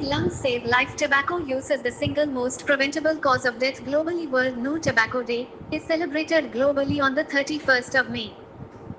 Lungs save life. Tobacco use is the single most preventable cause of death globally. World No Tobacco Day is celebrated globally on the 31st of May.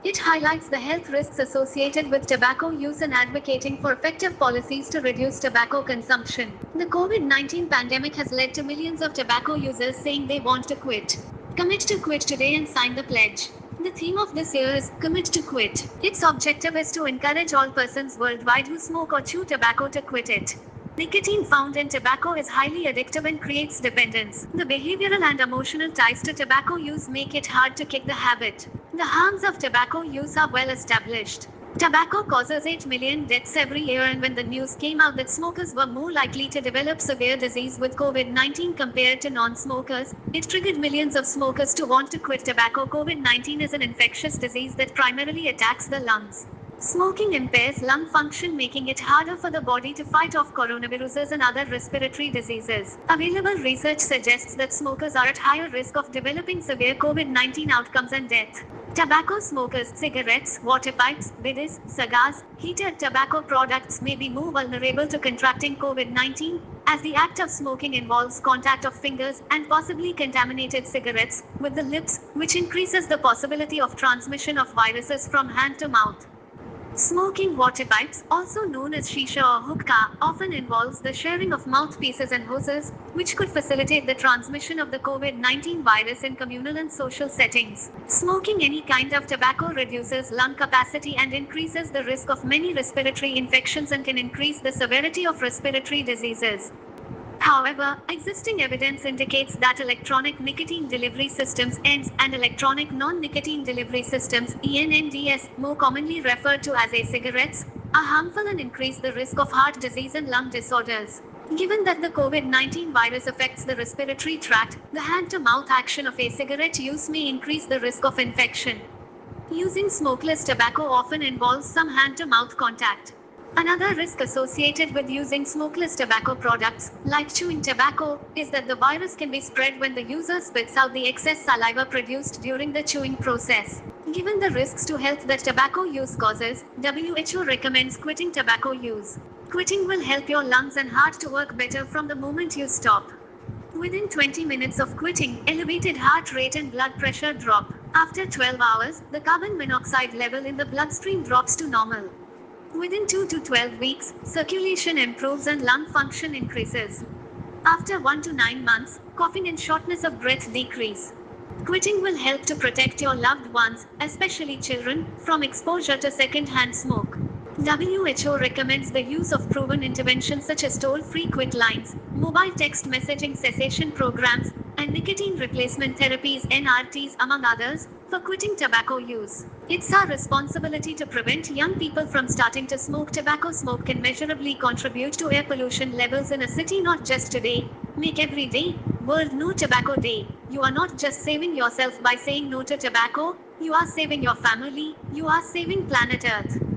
It highlights the health risks associated with tobacco use and advocating for effective policies to reduce tobacco consumption. The COVID 19 pandemic has led to millions of tobacco users saying they want to quit. Commit to quit today and sign the pledge. The theme of this year is Commit to Quit. Its objective is to encourage all persons worldwide who smoke or chew tobacco to quit it. Nicotine found in tobacco is highly addictive and creates dependence. The behavioral and emotional ties to tobacco use make it hard to kick the habit. The harms of tobacco use are well established. Tobacco causes 8 million deaths every year, and when the news came out that smokers were more likely to develop severe disease with COVID 19 compared to non smokers, it triggered millions of smokers to want to quit tobacco. COVID 19 is an infectious disease that primarily attacks the lungs. Smoking impairs lung function, making it harder for the body to fight off coronaviruses and other respiratory diseases. Available research suggests that smokers are at higher risk of developing severe COVID 19 outcomes and death. Tobacco smokers, cigarettes, water pipes, biddies, cigars, heated tobacco products may be more vulnerable to contracting COVID 19, as the act of smoking involves contact of fingers and possibly contaminated cigarettes with the lips, which increases the possibility of transmission of viruses from hand to mouth. Smoking water pipes, also known as shisha or hookah, often involves the sharing of mouthpieces and hoses, which could facilitate the transmission of the COVID 19 virus in communal and social settings. Smoking any kind of tobacco reduces lung capacity and increases the risk of many respiratory infections and can increase the severity of respiratory diseases. However, existing evidence indicates that electronic nicotine delivery systems (ENDS) and electronic non-nicotine delivery systems (ENNDS), more commonly referred to as e-cigarettes, are harmful and increase the risk of heart disease and lung disorders. Given that the COVID 19 virus affects the respiratory tract, the hand-to-mouth action of e-cigarette use may increase the risk of infection. Using smokeless tobacco often involves some hand-to-mouth contact. Another risk associated with using smokeless tobacco products, like chewing tobacco, is that the virus can be spread when the user spits out the excess saliva produced during the chewing process. Given the risks to health that tobacco use causes, WHO recommends quitting tobacco use. Quitting will help your lungs and heart to work better from the moment you stop. Within 20 minutes of quitting, elevated heart rate and blood pressure drop. After 12 hours, the carbon monoxide level in the bloodstream drops to normal. Within 2 to 12 weeks, circulation improves and lung function increases. After 1 to 9 months, coughing and shortness of breath decrease. Quitting will help to protect your loved ones, especially children, from exposure to second-hand smoke. WHO recommends the use of proven interventions such as toll-free quit lines, mobile text messaging cessation programs, and nicotine replacement therapies (NRTs) among others, for quitting tobacco use. It's our responsibility to prevent young people from starting to smoke tobacco. Smoke can measurably contribute to air pollution levels in a city. Not just today, make every day World No Tobacco Day. You are not just saving yourself by saying no to tobacco, you are saving your family, you are saving planet Earth.